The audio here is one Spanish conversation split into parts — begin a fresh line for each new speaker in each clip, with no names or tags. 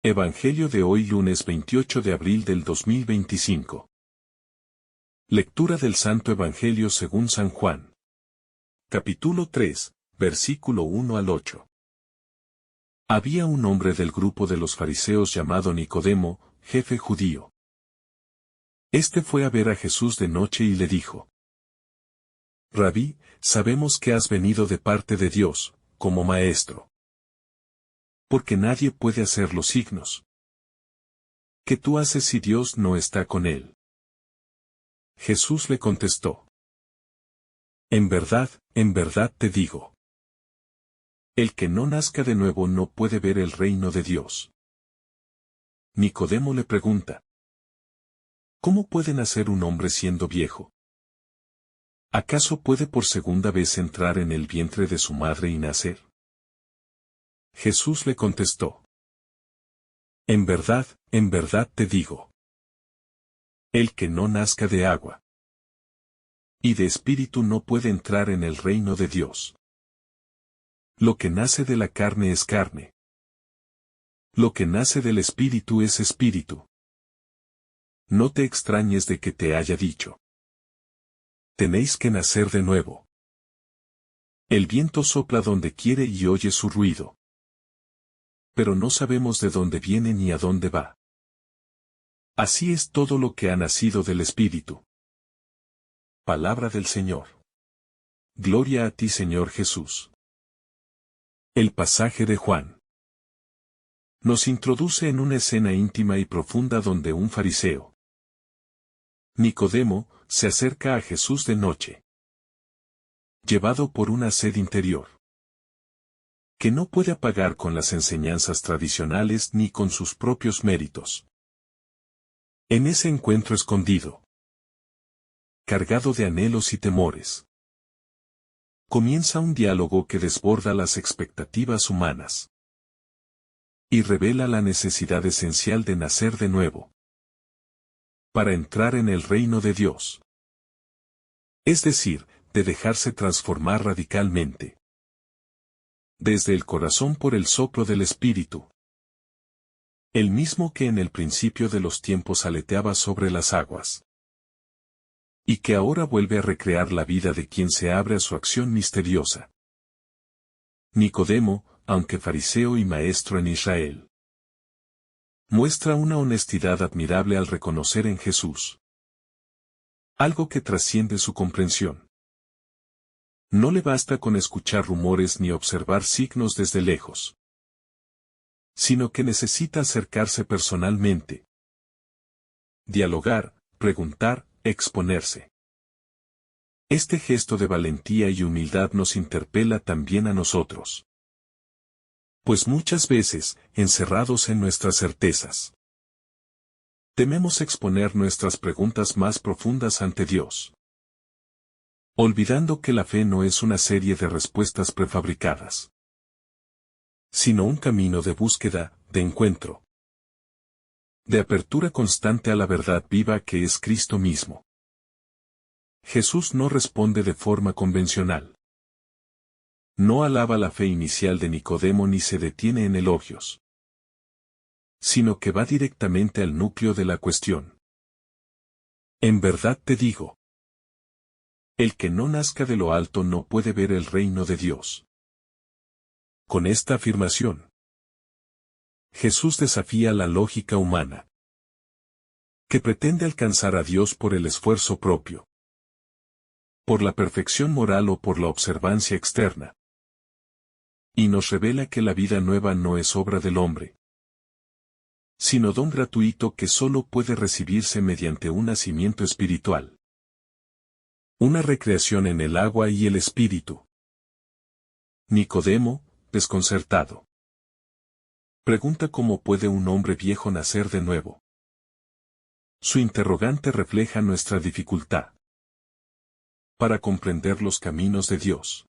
Evangelio de hoy lunes 28 de abril del 2025. Lectura del Santo Evangelio según San Juan. Capítulo 3, versículo 1 al 8. Había un hombre del grupo de los fariseos llamado Nicodemo, jefe judío. Este fue a ver a Jesús de noche y le dijo: Rabí, sabemos que has venido de parte de Dios, como maestro. Porque nadie puede hacer los signos que tú haces si Dios no está con él. Jesús le contestó: en verdad te digo. El que no nazca de nuevo no puede ver el reino de Dios. Nicodemo le pregunta: ¿cómo puede nacer un hombre siendo viejo? ¿Acaso puede por segunda vez entrar en el vientre de su madre y nacer? Jesús le contestó: en verdad te digo. El que no nazca de agua y de espíritu no puede entrar en el reino de Dios. Lo que nace de la carne es carne. Lo que nace del espíritu es espíritu. No te extrañes de que te haya dicho: tenéis que nacer de nuevo. El viento sopla donde quiere y oye su ruido, pero no sabemos de dónde viene ni a dónde va. Así es todo lo que ha nacido del Espíritu. Palabra del Señor. Gloria a ti, Señor Jesús. El pasaje de Juan nos introduce en una escena íntima y profunda donde un fariseo, Nicodemo, se acerca a Jesús de noche, llevado por una sed interior que no puede apagar con las enseñanzas tradicionales ni con sus propios méritos. En ese encuentro escondido, cargado de anhelos y temores, comienza un diálogo que desborda las expectativas humanas y revela la necesidad esencial de nacer de nuevo para entrar en el reino de Dios. Es decir, de dejarse transformar radicalmente desde el corazón por el soplo del Espíritu, el mismo que en el principio de los tiempos aleteaba sobre las aguas, y que ahora vuelve a recrear la vida de quien se abre a su acción misteriosa. Nicodemo, aunque fariseo y maestro en Israel, muestra una honestidad admirable al reconocer en Jesús algo que trasciende su comprensión. No le basta con escuchar rumores ni observar signos desde lejos, sino que necesita acercarse personalmente, dialogar, preguntar, exponerse. Este gesto de valentía y humildad nos interpela también a nosotros. Pues muchas veces, encerrados en nuestras certezas, tememos exponer nuestras preguntas más profundas ante Dios, olvidando que la fe no es una serie de respuestas prefabricadas, sino un camino de búsqueda, de encuentro, de apertura constante a la verdad viva que es Cristo mismo. Jesús no responde de forma convencional. No alaba la fe inicial de Nicodemo ni se detiene en elogios, sino que va directamente al núcleo de la cuestión. En verdad te digo, el que no nazca de lo alto no puede ver el reino de Dios. Con esta afirmación, Jesús desafía la lógica humana, que pretende alcanzar a Dios por el esfuerzo propio, por la perfección moral o por la observancia externa. Y nos revela que la vida nueva no es obra del hombre, sino don gratuito que solo puede recibirse mediante un nacimiento espiritual. Una recreación en el agua y el espíritu. Nicodemo, desconcertado, pregunta cómo puede un hombre viejo nacer de nuevo. Su interrogante refleja nuestra dificultad para comprender los caminos de Dios,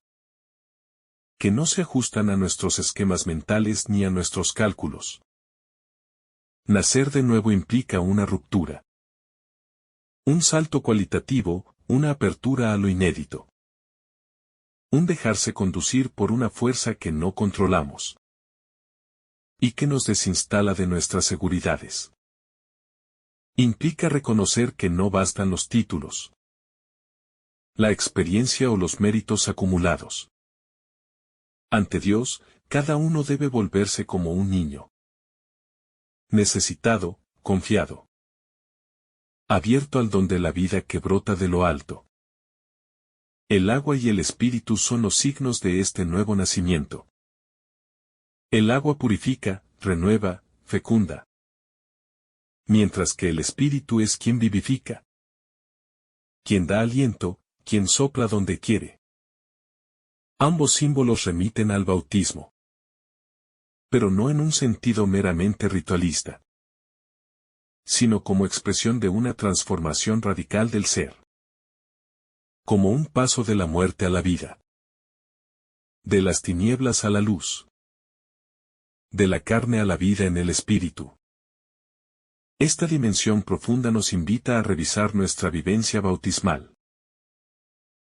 que no se ajustan a nuestros esquemas mentales ni a nuestros cálculos. Nacer de nuevo implica una ruptura, un salto cualitativo, una apertura a lo inédito, un dejarse conducir por una fuerza que no controlamos. y que nos desinstala de nuestras seguridades. Implica reconocer que no bastan los títulos, la experiencia o los méritos acumulados. Ante Dios, cada uno debe volverse como un niño. Necesitado, confiado. Abierto al don de la vida que brota de lo alto. El agua y el espíritu son los signos de este nuevo nacimiento. El agua purifica, renueva, fecunda. Mientras que el espíritu es quien vivifica. Quien da aliento, quien sopla donde quiere. Ambos símbolos remiten al bautismo. Pero no en un sentido meramente ritualista, sino como expresión de una transformación radical del ser. Como un paso de la muerte a la vida. De las tinieblas a la luz. De la carne a la vida en el espíritu. Esta dimensión profunda nos invita a revisar nuestra vivencia bautismal.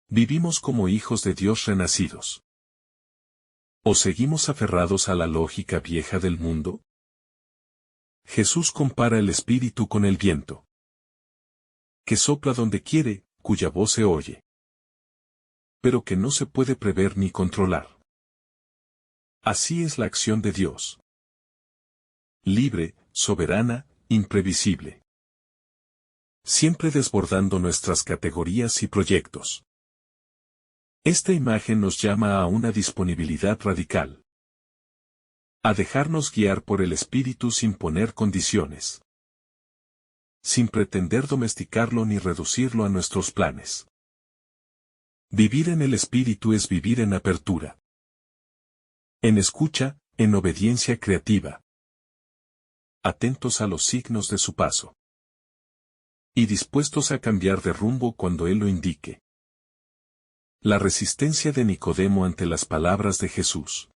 ¿Vivimos como hijos de Dios renacidos? ¿O seguimos aferrados a la lógica vieja del mundo? Jesús compara el espíritu con el viento, que sopla donde quiere, cuya voz se oye, pero que no se puede prever ni controlar. Así es la acción de Dios. Libre, soberana, imprevisible. Siempre desbordando nuestras categorías y proyectos. Esta imagen nos llama a una disponibilidad radical. A dejarnos guiar por el Espíritu sin poner condiciones. Sin pretender domesticarlo ni reducirlo a nuestros planes. Vivir en el Espíritu es vivir en apertura. En escucha, en obediencia creativa. Atentos a los signos de su paso. Y dispuestos a cambiar de rumbo cuando Él lo indique. La resistencia de Nicodemo ante las palabras de Jesús.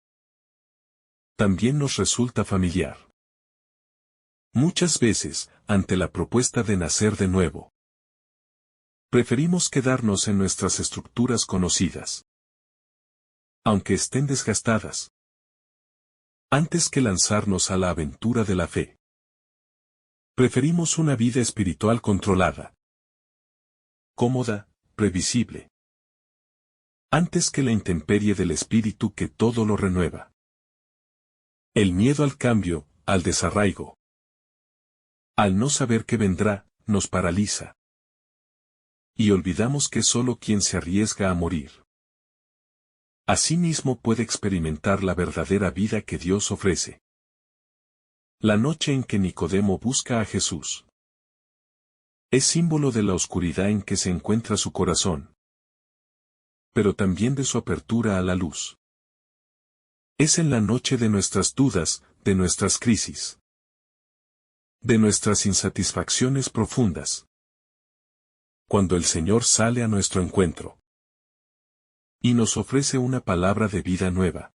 También nos resulta familiar. Muchas veces, ante la propuesta de nacer de nuevo, preferimos quedarnos en nuestras estructuras conocidas, aunque estén desgastadas, antes que lanzarnos a la aventura de la fe. Preferimos una vida espiritual controlada, cómoda, previsible, antes que la intemperie del espíritu que todo lo renueva. El miedo al cambio, al desarraigo, al no saber qué vendrá, nos paraliza. Y olvidamos que solo quien se arriesga a morir, asimismo puede experimentar la verdadera vida que Dios ofrece. La noche en que Nicodemo busca a Jesús es símbolo de la oscuridad en que se encuentra su corazón, pero también de su apertura a la luz. Es en la noche de nuestras dudas, de nuestras crisis, de nuestras insatisfacciones profundas, cuando el Señor sale a nuestro encuentro y nos ofrece una palabra de vida nueva.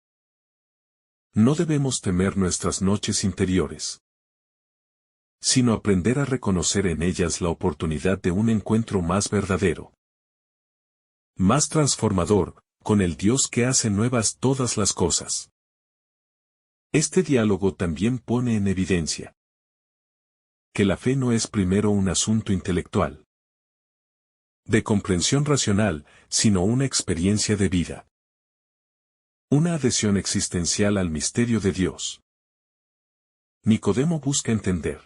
No debemos temer nuestras noches interiores, sino aprender a reconocer en ellas la oportunidad de un encuentro más verdadero, más transformador, con el Dios que hace nuevas todas las cosas. Este diálogo también pone en evidencia que la fe no es primero un asunto intelectual, de comprensión racional, sino una experiencia de vida. Una adhesión existencial al misterio de Dios. Nicodemo busca entender.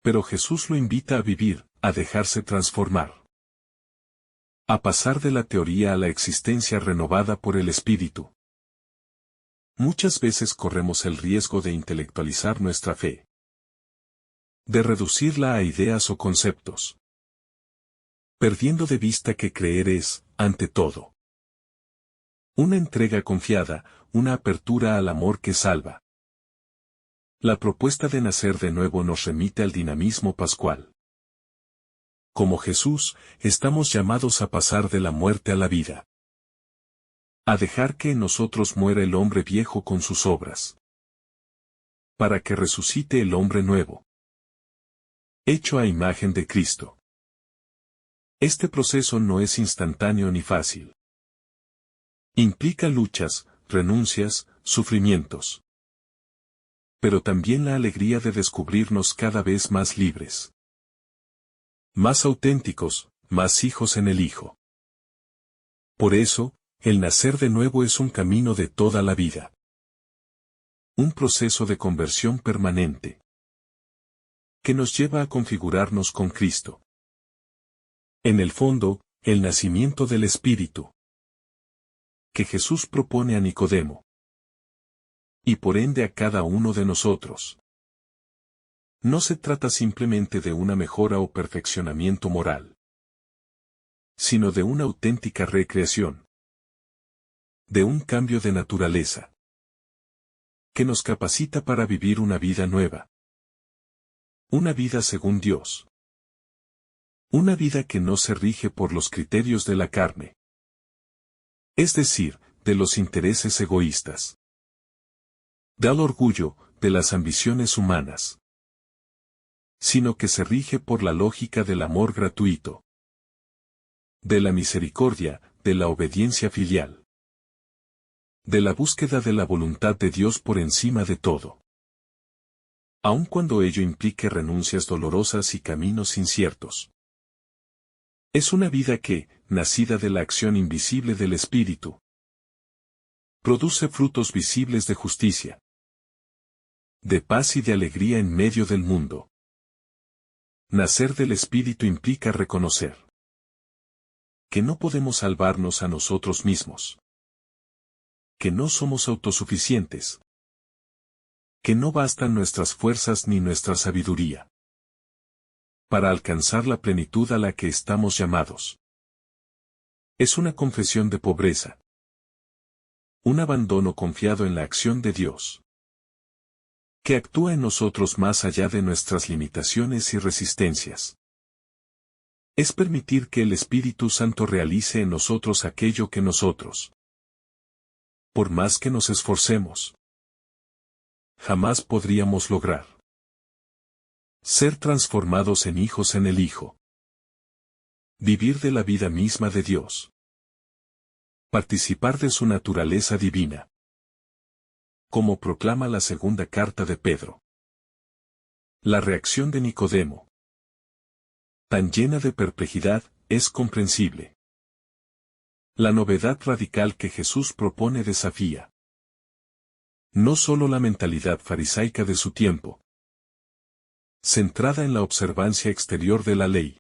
Pero Jesús lo invita a vivir, a dejarse transformar. A pasar de la teoría a la existencia renovada por el Espíritu. Muchas veces corremos el riesgo de intelectualizar nuestra fe, de reducirla a ideas o conceptos, perdiendo de vista que creer es, ante todo, una entrega confiada, una apertura al amor que salva. La propuesta de nacer de nuevo nos remite al dinamismo pascual. Como Jesús, estamos llamados a pasar de la muerte a la vida. A dejar que en nosotros muera el hombre viejo con sus obras, para que resucite el hombre nuevo, hecho a imagen de Cristo. Este proceso no es instantáneo ni fácil. Implica luchas, renuncias, sufrimientos. pero también la alegría de descubrirnos cada vez más libres. Más auténticos, más hijos en el Hijo. Por eso, el nacer de nuevo es un camino de toda la vida. Un proceso de conversión permanente, que nos lleva a configurarnos con Cristo. En el fondo, el nacimiento del Espíritu, que Jesús propone a Nicodemo, y por ende a cada uno de nosotros. No se trata simplemente de una mejora o perfeccionamiento moral, sino de una auténtica recreación, de un cambio de naturaleza, que nos capacita para vivir una vida nueva. Una vida según Dios. Una vida que no se rige por los criterios de la carne. Es decir, de los intereses egoístas, del orgullo, de las ambiciones humanas, sino que se rige por la lógica del amor gratuito, de la misericordia, de la obediencia filial, de la búsqueda de la voluntad de Dios por encima de todo. Aun cuando ello implique renuncias dolorosas y caminos inciertos. Es una vida que, nacida de la acción invisible del Espíritu, produce frutos visibles de justicia, de paz y de alegría en medio del mundo. Nacer del Espíritu implica reconocer que no podemos salvarnos a nosotros mismos, que no somos autosuficientes, que no bastan nuestras fuerzas ni nuestra sabiduría para alcanzar la plenitud a la que estamos llamados. Es una confesión de pobreza, un abandono confiado en la acción de Dios, que actúa en nosotros más allá de nuestras limitaciones y resistencias. Es permitir que el Espíritu Santo realice en nosotros aquello que nosotros, por más que nos esforcemos, jamás podríamos lograr. Ser transformados en hijos en el Hijo. Vivir de la vida misma de Dios. Participar de su naturaleza divina. Como proclama la segunda carta de Pedro. La reacción de Nicodemo, tan llena de perplejidad, es comprensible. La novedad radical que Jesús propone desafía no solo la mentalidad farisaica de su tiempo, centrada en la observancia exterior de la ley,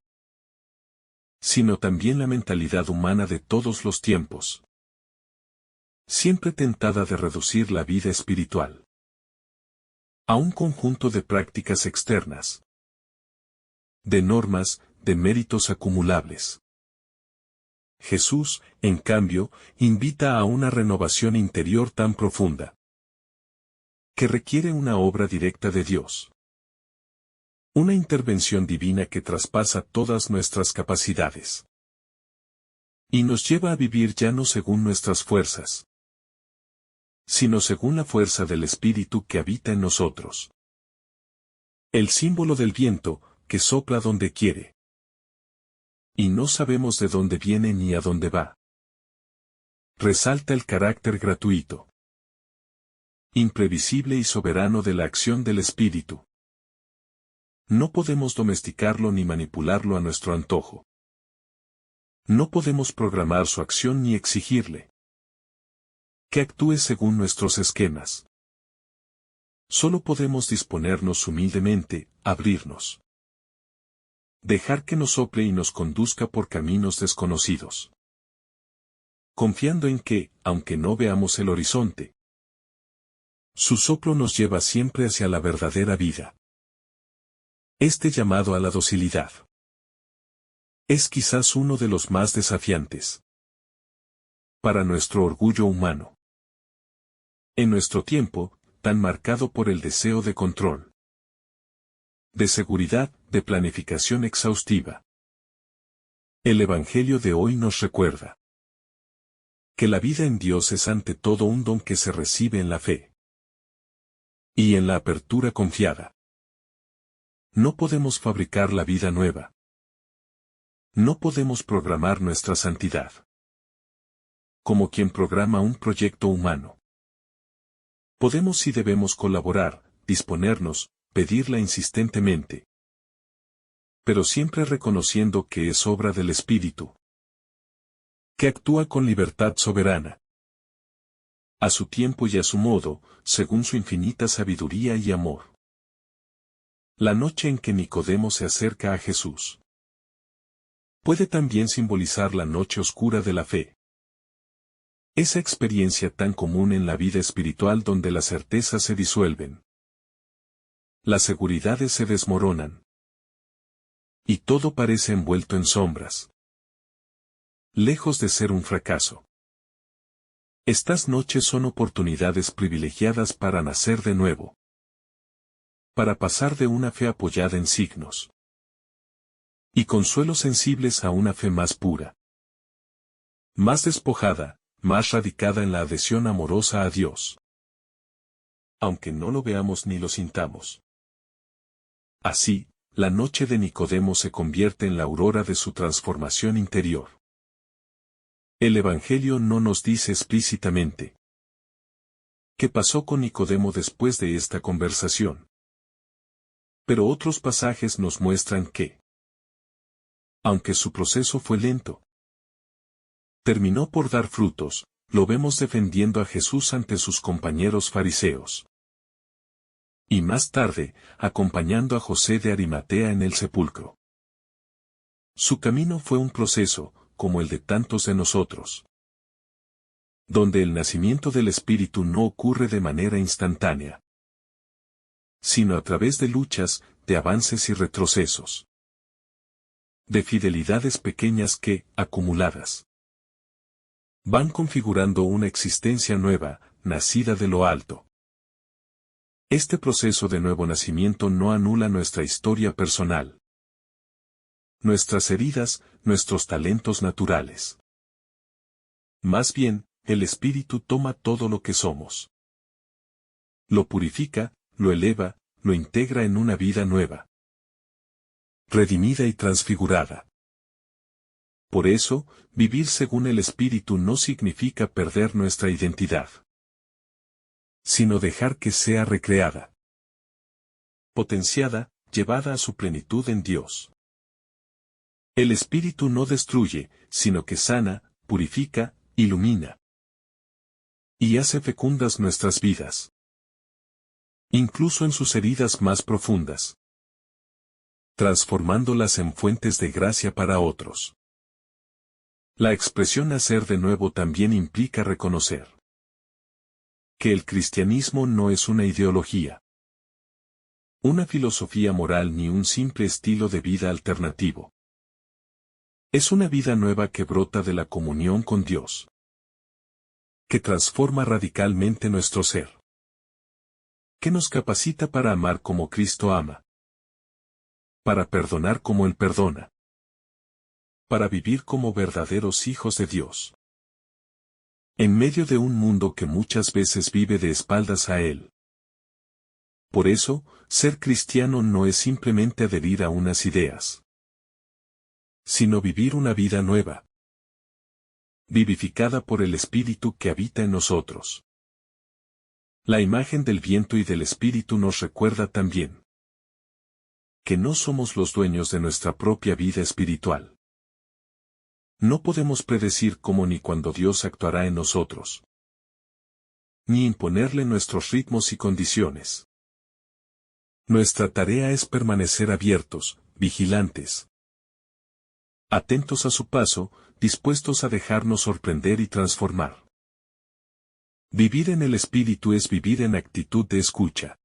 sino también la mentalidad humana de todos los tiempos, siempre tentada de reducir la vida espiritual a un conjunto de prácticas externas, de normas, de méritos acumulables. Jesús, en cambio, invita a una renovación interior tan profunda, que requiere una obra directa de Dios. Una intervención divina que traspasa todas nuestras capacidades. Y nos lleva a vivir ya no según nuestras fuerzas, sino según la fuerza del Espíritu que habita en nosotros. El símbolo del viento, que sopla donde quiere. Y no sabemos de dónde viene ni a dónde va. Resalta el carácter gratuito, imprevisible y soberano de la acción del Espíritu. No podemos domesticarlo ni manipularlo a nuestro antojo. No podemos programar su acción ni exigirle que actúe según nuestros esquemas. Solo podemos disponernos humildemente, abrirnos. Dejar que nos sople y nos conduzca por caminos desconocidos. Confiando en que, aunque no veamos el horizonte, su soplo nos lleva siempre hacia la verdadera vida. Este llamado a la docilidad es quizás uno de los más desafiantes para nuestro orgullo humano. En nuestro tiempo, tan marcado por el deseo de control, de seguridad, de planificación exhaustiva. El Evangelio de hoy nos recuerda que la vida en Dios es ante todo un don que se recibe en la fe y en la apertura confiada. No podemos fabricar la vida nueva. No podemos programar nuestra santidad como quien programa un proyecto humano. Podemos y debemos colaborar, disponernos, pedirla insistentemente. Pero siempre reconociendo que es obra del Espíritu, que actúa con libertad soberana, a su tiempo y a su modo, según su infinita sabiduría y amor. La noche en que Nicodemo se acerca a Jesús puede también simbolizar la noche oscura de la fe. Esa experiencia tan común en la vida espiritual donde las certezas se disuelven, las seguridades se desmoronan, y todo parece envuelto en sombras. Lejos de ser un fracaso, estas noches son oportunidades privilegiadas para nacer de nuevo, para pasar de una fe apoyada en signos y consuelos sensibles a una fe más pura, más despojada, más radicada en la adhesión amorosa a Dios, aunque no lo veamos ni lo sintamos. Así, la noche de Nicodemo se convierte en la aurora de su transformación interior. El Evangelio no nos dice explícitamente qué pasó con Nicodemo después de esta conversación. Pero otros pasajes nos muestran que, aunque su proceso fue lento, terminó por dar frutos. Lo vemos defendiendo a Jesús ante sus compañeros fariseos. Y más tarde, acompañando a José de Arimatea en el sepulcro. Su camino fue un proceso, como el de tantos de nosotros, donde el nacimiento del Espíritu no ocurre de manera instantánea, sino a través de luchas, de avances y retrocesos, de fidelidades pequeñas que, acumuladas, van configurando una existencia nueva, nacida de lo alto. Este proceso de nuevo nacimiento no anula nuestra historia personal, nuestras heridas, nuestros talentos naturales. Más bien, el Espíritu toma todo lo que somos, lo purifica, lo eleva, lo integra en una vida nueva, redimida y transfigurada. Por eso, vivir según el Espíritu no significa perder nuestra identidad, sino dejar que sea recreada, potenciada, llevada a su plenitud en Dios. El Espíritu no destruye, sino que sana, purifica, ilumina y hace fecundas nuestras vidas, incluso en sus heridas más profundas, transformándolas en fuentes de gracia para otros. La expresión nacer de nuevo también implica reconocer que el cristianismo no es una ideología, una filosofía moral ni un simple estilo de vida alternativo. Es una vida nueva que brota de la comunión con Dios, que transforma radicalmente nuestro ser, que nos capacita para amar como Cristo ama, para perdonar como Él perdona, para vivir como verdaderos hijos de Dios, en medio de un mundo que muchas veces vive de espaldas a Él. Por eso, ser cristiano no es simplemente adherir a unas ideas, sino vivir una vida nueva, vivificada por el Espíritu que habita en nosotros. La imagen del viento y del Espíritu nos recuerda también que no somos los dueños de nuestra propia vida espiritual. No podemos predecir cómo ni cuándo Dios actuará en nosotros, ni imponerle nuestros ritmos y condiciones. Nuestra tarea es permanecer abiertos, vigilantes, atentos a su paso, dispuestos a dejarnos sorprender y transformar. Vivir en el Espíritu es vivir en actitud de escucha,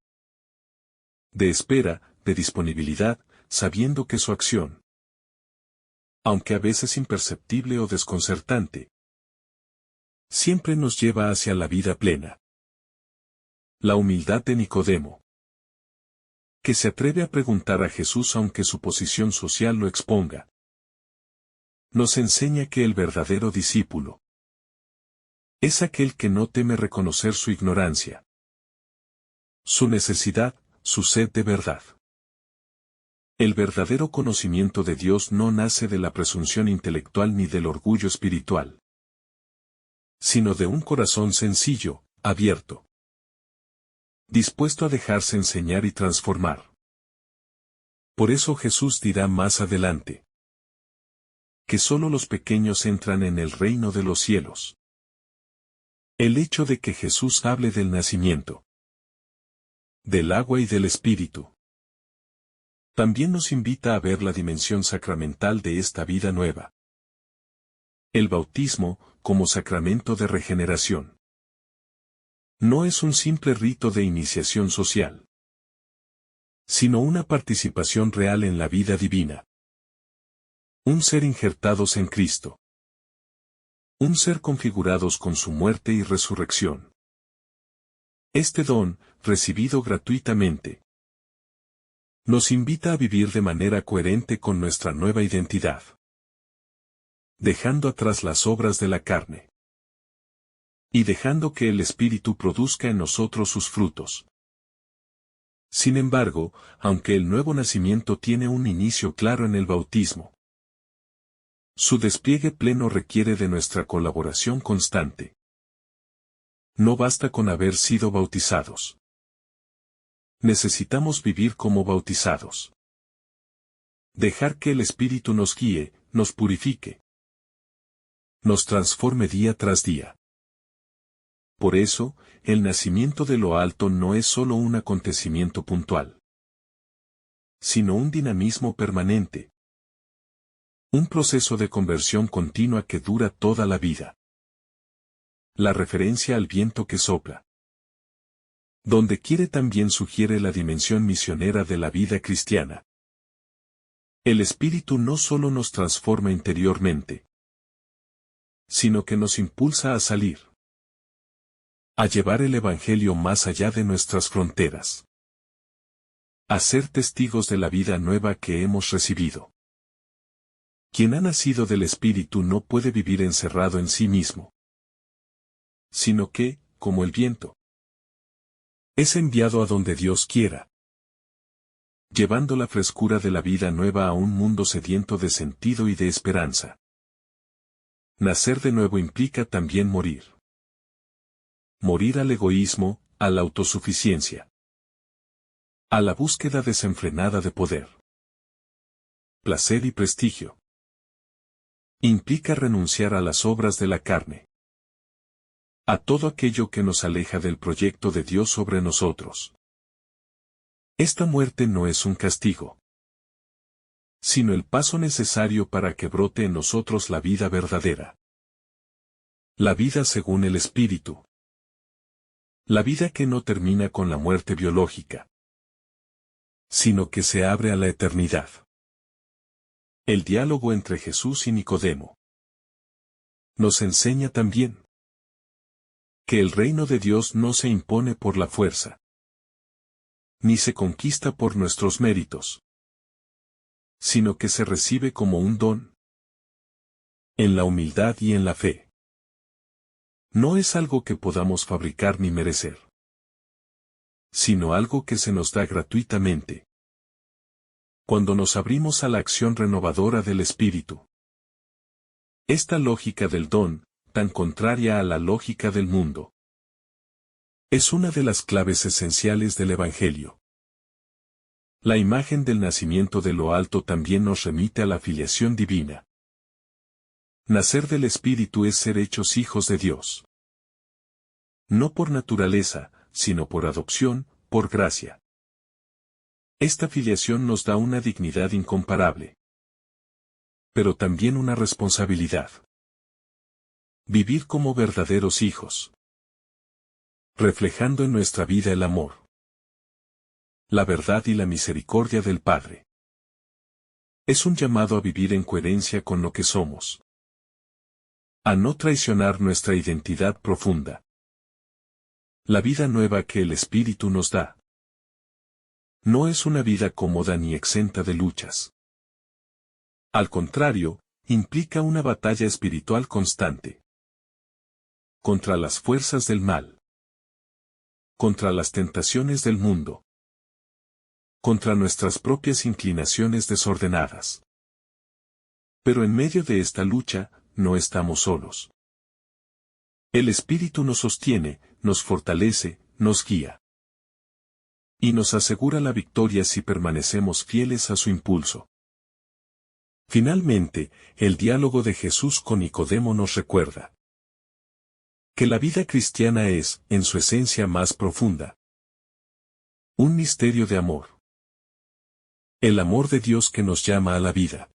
de espera, de disponibilidad, sabiendo que su acción, aunque a veces imperceptible o desconcertante, siempre nos lleva hacia la vida plena. La humildad de Nicodemo, que se atreve a preguntar a Jesús aunque su posición social lo exponga, nos enseña que el verdadero discípulo es aquel que no teme reconocer su ignorancia, su necesidad, su sed de verdad. El verdadero conocimiento de Dios no nace de la presunción intelectual ni del orgullo espiritual, sino de un corazón sencillo, abierto, dispuesto a dejarse enseñar y transformar. Por eso Jesús dirá más adelante que solo los pequeños entran en el reino de los cielos. El hecho de que Jesús hable del nacimiento, del agua y del Espíritu, también nos invita a ver la dimensión sacramental de esta vida nueva. El bautismo, como sacramento de regeneración, no es un simple rito de iniciación social, sino una participación real en la vida divina. Un ser injertados en Cristo. Un ser configurados con su muerte y resurrección. Este don, recibido gratuitamente, nos invita a vivir de manera coherente con nuestra nueva identidad, dejando atrás las obras de la carne y dejando que el Espíritu produzca en nosotros sus frutos. Sin embargo, aunque el nuevo nacimiento tiene un inicio claro en el bautismo, su despliegue pleno requiere de nuestra colaboración constante. No basta con haber sido bautizados. Necesitamos vivir como bautizados. Dejar que el Espíritu nos guíe, nos purifique, nos transforme día tras día. Por eso, el nacimiento de lo alto no es solo un acontecimiento puntual, sino un dinamismo permanente. Un proceso de conversión continua que dura toda la vida. La referencia al viento que sopla. Donde quiere también sugiere la dimensión misionera de la vida cristiana. El Espíritu no solo nos transforma interiormente, sino que nos impulsa a salir, a llevar el Evangelio más allá de nuestras fronteras, a ser testigos de la vida nueva que hemos recibido. Quien ha nacido del Espíritu no puede vivir encerrado en sí mismo, sino que, como el viento, es enviado a donde Dios quiera, llevando la frescura de la vida nueva a un mundo sediento de sentido y de esperanza. Nacer de nuevo implica también morir. Morir al egoísmo, a la autosuficiencia, a la búsqueda desenfrenada de poder, placer y prestigio. Implica renunciar a las obras de la carne, a todo aquello que nos aleja del proyecto de Dios sobre nosotros. Esta muerte no es un castigo, sino el paso necesario para que brote en nosotros la vida verdadera. La vida según el Espíritu. La vida que no termina con la muerte biológica, sino que se abre a la eternidad. El diálogo entre Jesús y Nicodemo nos enseña también que el reino de Dios no se impone por la fuerza, ni se conquista por nuestros méritos, sino que se recibe como un don, en la humildad y en la fe. No es algo que podamos fabricar ni merecer, sino algo que se nos da gratuitamente, cuando nos abrimos a la acción renovadora del Espíritu. Esta lógica del don, tan contraria a la lógica del mundo, es una de las claves esenciales del Evangelio. La imagen del nacimiento de lo alto también nos remite a la filiación divina. Nacer del Espíritu es ser hechos hijos de Dios. No por naturaleza, sino por adopción, por gracia. Esta filiación nos da una dignidad incomparable, pero también una responsabilidad. Vivir como verdaderos hijos, reflejando en nuestra vida el amor, la verdad y la misericordia del Padre. Es un llamado a vivir en coherencia con lo que somos, a no traicionar nuestra identidad profunda. La vida nueva que el Espíritu nos da no es una vida cómoda ni exenta de luchas. Al contrario, implica una batalla espiritual constante contra las fuerzas del mal, contra las tentaciones del mundo, contra nuestras propias inclinaciones desordenadas. Pero en medio de esta lucha, no estamos solos. El Espíritu nos sostiene, nos fortalece, nos guía. Y nos asegura la victoria si permanecemos fieles a su impulso. Finalmente, el diálogo de Jesús con Nicodemo nos recuerda que la vida cristiana es, en su esencia más profunda, un misterio de amor. El amor de Dios que nos llama a la vida.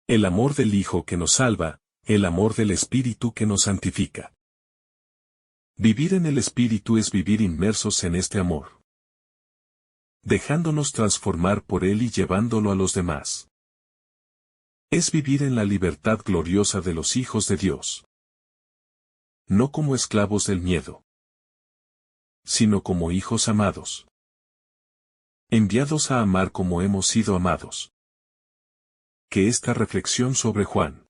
El amor del Hijo que nos salva, el amor del Espíritu que nos santifica. Vivir en el Espíritu es vivir inmersos en este amor, dejándonos transformar por él y llevándolo a los demás. Es vivir en la libertad gloriosa de los hijos de Dios. No como esclavos del miedo, sino como hijos amados, enviados a amar como hemos sido amados. Que esta reflexión sobre Juan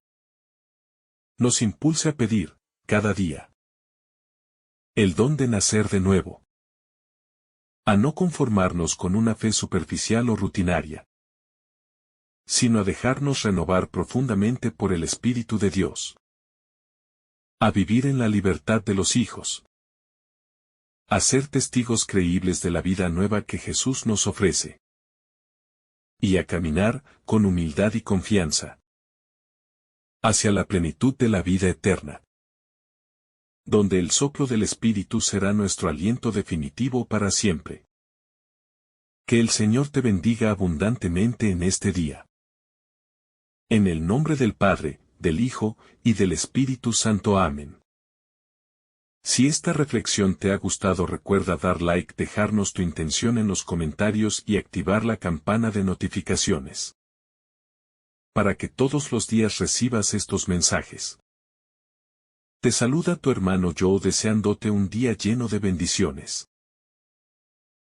nos impulse a pedir, cada día, el don de nacer de nuevo, a no conformarnos con una fe superficial o rutinaria, sino a dejarnos renovar profundamente por el Espíritu de Dios. A vivir en la libertad de los hijos. A ser testigos creíbles de la vida nueva que Jesús nos ofrece. Y a caminar, con humildad y confianza, hacia la plenitud de la vida eterna, donde el soplo del Espíritu será nuestro aliento definitivo para siempre. Que el Señor te bendiga abundantemente en este día. En el nombre del Padre, del Hijo, y del Espíritu Santo. Amén. Si esta reflexión te ha gustado, recuerda dar like, dejarnos tu intención en los comentarios y activar la campana de notificaciones, para que todos los días recibas estos mensajes. Te saluda tu hermano Joe deseándote un día lleno de bendiciones.